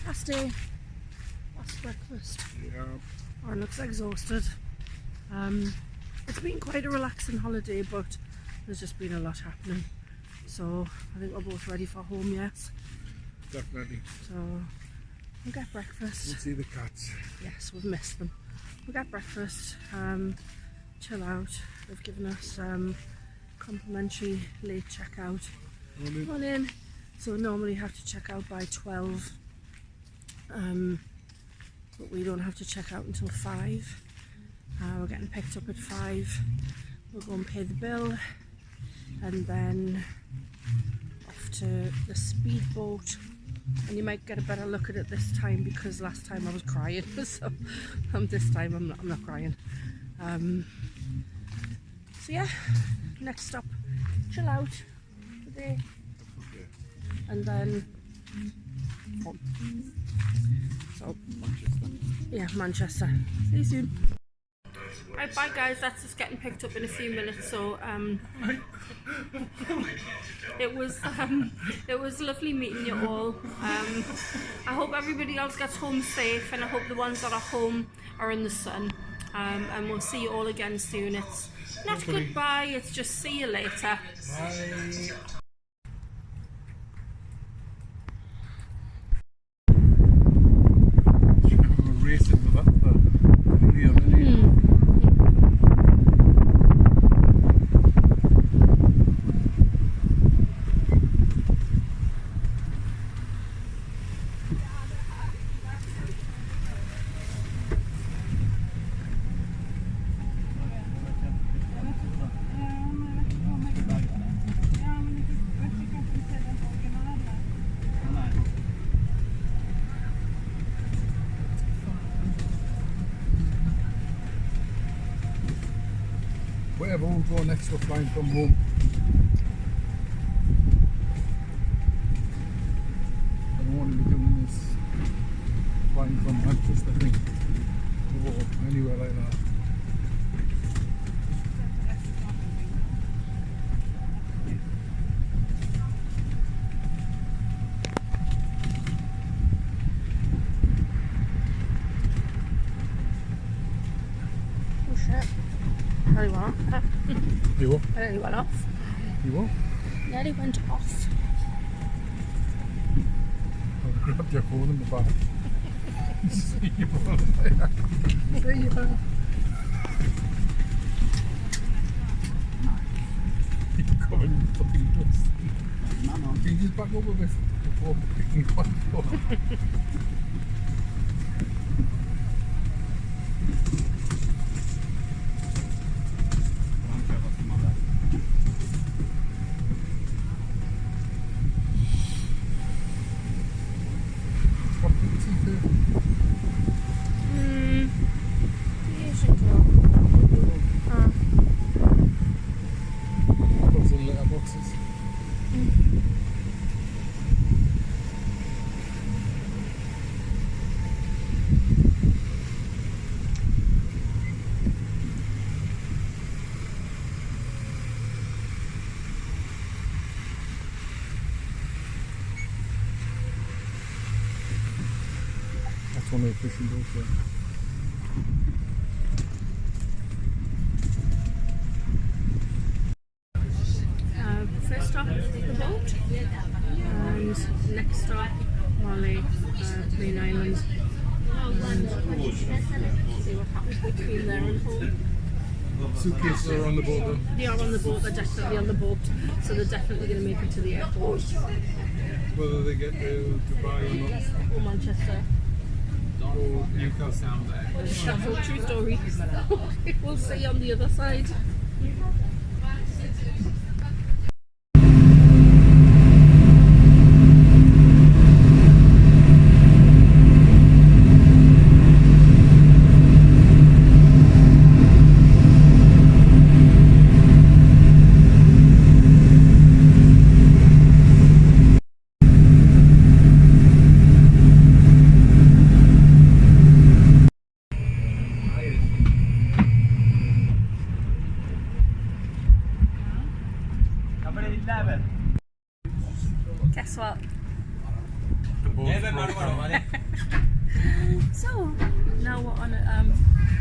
Last day, last breakfast. Yeah. Aaron looks exhausted. It's been quite a relaxing holiday, but there's just been a lot happening. So I think we're both ready for home, yes? Definitely. So we'll get breakfast. We'll see the cats. Yes, we've missed them. We'll get breakfast, chill out. They've given us complimentary late checkout. Morning. So we normally have to check out by 12. But we don't have to check out until 5. We're getting picked up at 5. We'll go and pay the bill and then off to the speedboat. And you might get a better look at it this time because last time I was crying, so this time I'm not crying. So yeah, next stop, chill out today, and then home. So yeah, Manchester. See you soon. Right, bye guys, that's just getting picked up in a few minutes. So it was lovely meeting you all. I hope everybody else gets home safe, and I hope the ones that are home are in the sun. And we'll see you all again soon. It's not goodbye, it's just see you later. Bye. Racing with that video, wherever we'll go next, we're flying from home. I don't want to be doing this flying from Manchester, I think, or anywhere like that. Oh shit. Nearly went off. You what? I nearly went off. You what? Nearly went off. I grabbed your phone in the back. See you on there. See you there. You're coming fucking dust. Can you just back up a bit before picking one up? That's one of the fishing boats there. First stop, the boat, and next stop, Maldives, main island, and see what happens between there and home. Suitcases are on the boat though. They are on the boat, they're definitely on the boat, so they're definitely going to make it to the airport. Whether they get to Dubai or not. Or Manchester. Or Newcastle. That's all true story. We'll see on the other side. Guess what? So now we're on a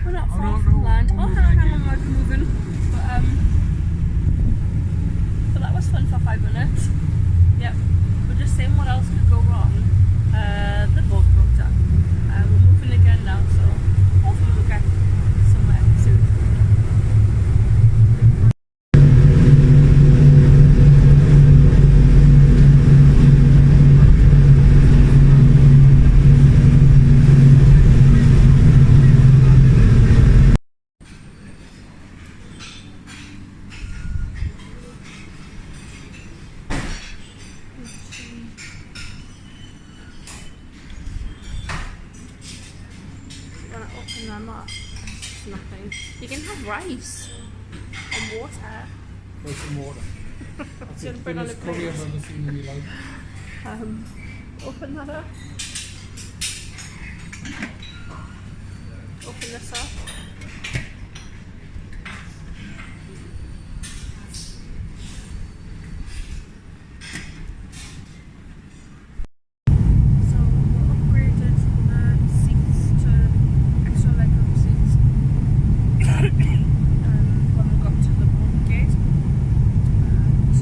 we're not far from land. Oh, hang on, we're moving. But that was fun for 5 minutes. Yep. We're just saying what else could go wrong. The boat broke down. We're moving again now, so hopefully we'll get somewhere soon. Open them up. It's nothing. You can have rice and water. There's some water. That's Gonna the put it on biggest a curry plate. I've ever seen in my life. Open that up. Open this up. So we upgraded the seats to extra legroom seats when we got to the boarding gate. And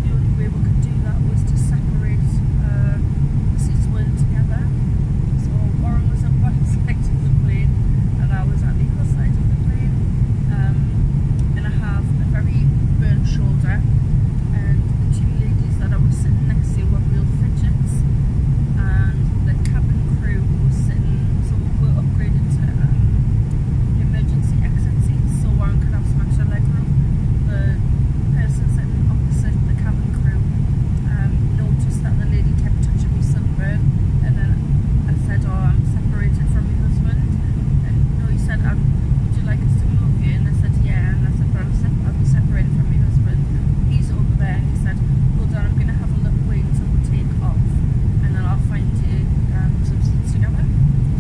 the only way we could do that was to separate the seats weren't together. So Warren was at one side of the plane and I was at the other side of the plane. And I have a very burnt shoulder, and the two ladies that I was sitting next to were real fidgets, and the cabin crew was sitting, so we were upgraded to emergency exit seats so Warren could have some extra leg room. The person sitting opposite the cabin crew noticed that the lady kept touching me sunburn, and then I said, oh, I'm separated from my husband, and no, he said, would you like us to move you? And I said, yeah, and I said, but I'll be separated from my husband. He's over there, and he said, hold on, I'm going to have a little wait until we take off, and then I'll find you some seats together.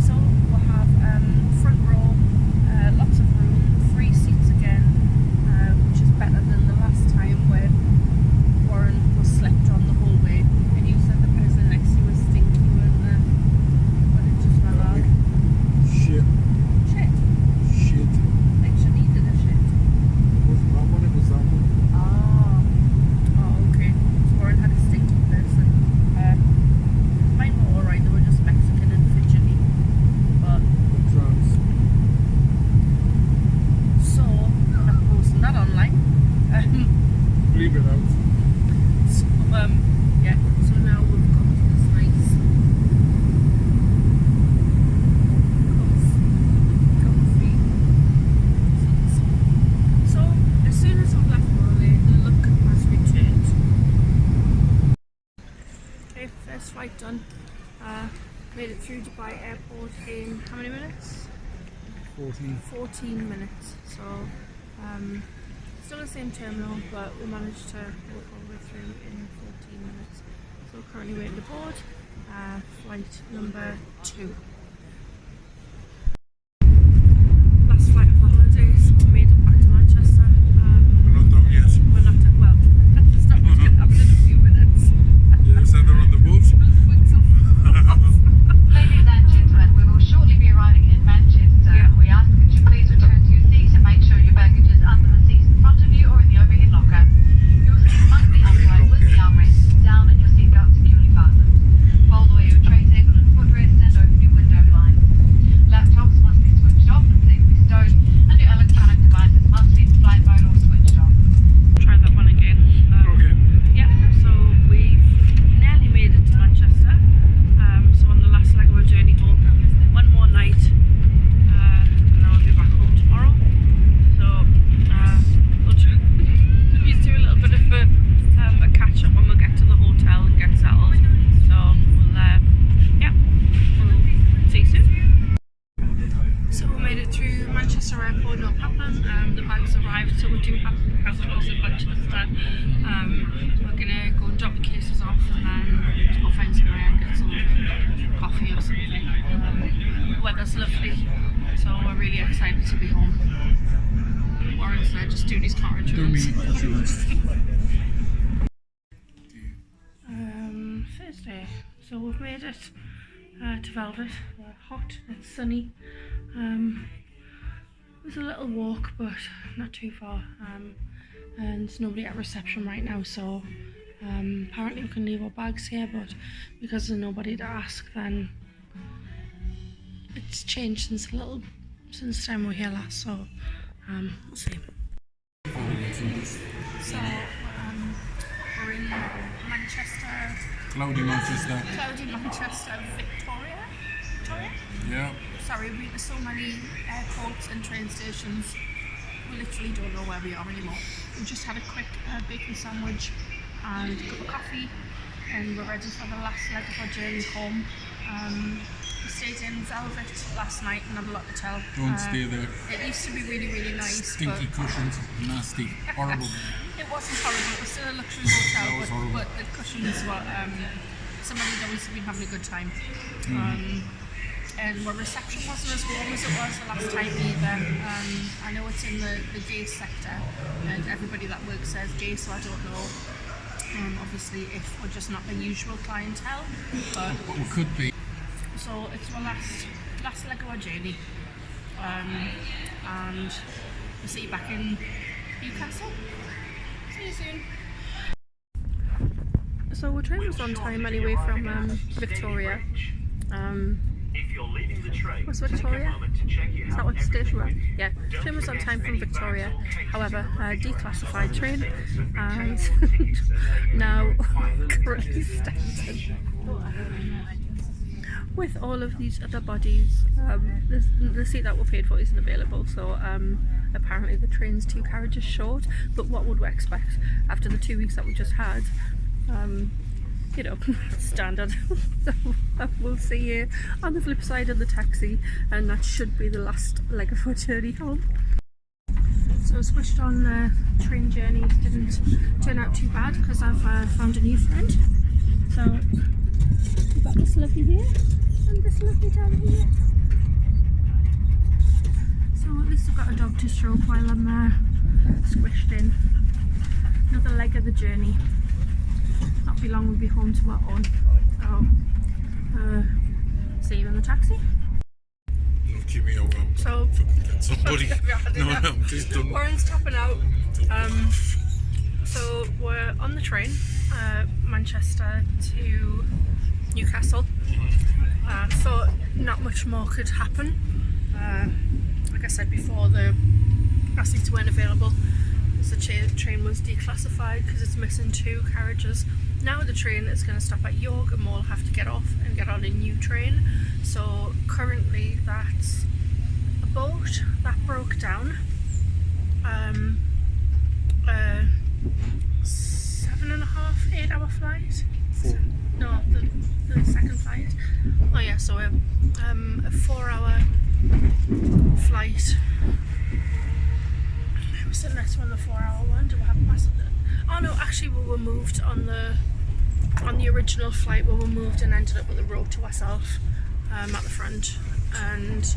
So we'll have front row, lots of room, 3 seats again, which is better than the last time where Warren was slept on the whole way, and you said the person next to you was stinky when it just ran out. Shit. Shit. Shit. Like she needed a shit. It wasn't that one, it was that one. Oh, okay. So Warren had a stinky person. Mine were alright, they were just Mexican and fidgety. But, Trans. so, I'm posting that online. Leave it out. So, yeah, so now we've got this nice comfy seats. So, as soon as I've left Morley, the look has returned. Okay, first flight done. Made it through Dubai Airport in how many minutes? 14 minutes. So, still the same terminal, but we managed to walk all the way through in 14 minutes. So currently waiting to board flight number 2. Last flight of the holidays, we made it back to Manchester. We're not done yet. We're not at, well, the start was going to happen in a few minutes. Yeah, so they're on the boat. Ladies and gentlemen, we will shortly be arriving in Manchester. Yeah. We ask that you please return to your seats and make sure your baggage is under the seats in front of you or in the overhead locker. Your seat must be upright with the armrests down and your seatbelt securely fastened. Fold away your tray table and footrest and open your window So we've made it to Velvet. We're hot, it's sunny. It was a little walk, but not too far. And there's nobody at reception right now, so apparently we can leave our bags here, but because there's nobody to ask, then it's changed since the time we were here last, so we'll see. So we're in Manchester. Cloudy Manchester. Cloudy Manchester, Victoria? Yeah. Sorry, there's so many airports and train stations. We literally don't know where we are anymore. We just had a quick bacon sandwich and a cup of coffee, and we're ready for the last leg of our journey home. We stayed in Velvet last night and had a lot to tell. Don't stay there. It used to be really, really nice. Stinky cushions, nasty, horrible. It wasn't horrible, it was still a luxury hotel, That was horrible. but the cushions were, somebody had obviously been having a good time. And our reception wasn't as warm as it was the last time either. I know it's in the gay sector, and everybody that works there is gay, so I don't know, obviously, if we're just not the usual clientele. But we could be. so it's our last leg of our journey. And we'll see you back in Newcastle. See you soon. So our train was on time anyway from Victoria. What's Victoria? Is that what station we're at? Yeah, train was on time from Victoria. However, declassified train, and now currently standing with all of these other bodies. The seat that we paid for isn't available, so apparently the train's 2 carriages short. But what would we expect after the 2 weeks that we just had? You know, standard. So we'll see you on the flip side of the taxi, and that should be the last leg of our journey home. So switched on train journey didn't turn out too bad because I've found a new friend. So we've got this lovely here and this lovely down here. So at least I've got a dog to stroke while I'm squished in. Another leg of the journey. Not be long, we'll be home to our own. So, see you in the taxi. No, keep me out. So, Somebody. No, please don't. Warren's tapping out. So we're on the train, Manchester to Newcastle. So not much more could happen. Like I said before, the bus seats weren't available. The train was declassified because it's missing 2 carriages. Now the train is going to stop at York and we'll have to get off and get on a new train. So currently that's a boat that broke down. 7.5, 8 hour flight? 4. No, the second flight. Oh yeah, so a 4-hour flight. It was the next one, the 4-hour one. Do we have a massive? Oh no, actually we were moved on the original flight. We were moved and ended up with a row to ourselves at the front, and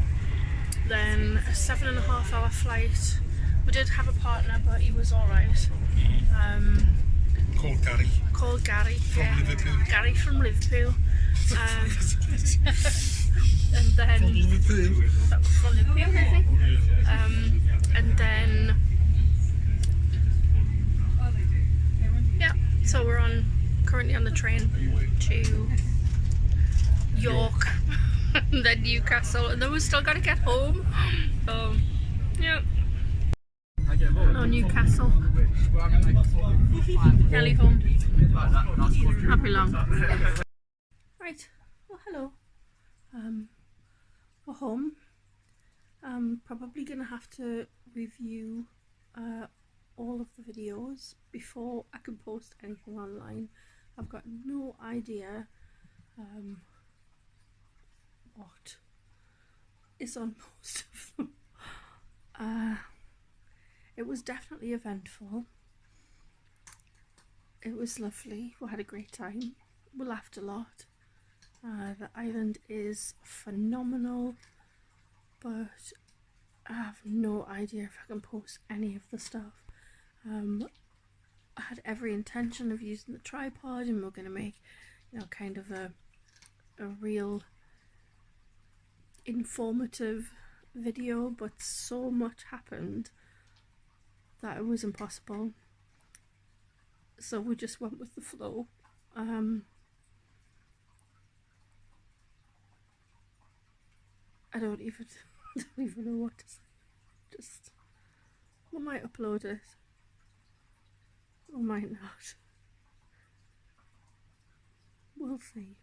then a 7.5 hour flight. We did have a partner, but he was all right. Called Gary. From Liverpool. Gary from Liverpool. And then From Liverpool. From Liverpool, I think. And then yeah, so we're currently on the train to York and then Newcastle, and then we've still got to get home. So yeah. Oh, Newcastle. Nearly home. Not be long. Right. Well, hello. We're home. I'm probably gonna have to review all of the videos before I can post anything online. I've got no idea what is on most of them. It was definitely eventful. It was lovely. We had a great time. We laughed a lot. The island is phenomenal, but I have no idea if I can post any of the stuff. I had every intention of using the tripod, and we're going to make, you know, kind of a a real informative video, but so much happened that it was impossible. So we just went with the flow. I don't even know what to say. Just, I might upload it, or might not. We'll see.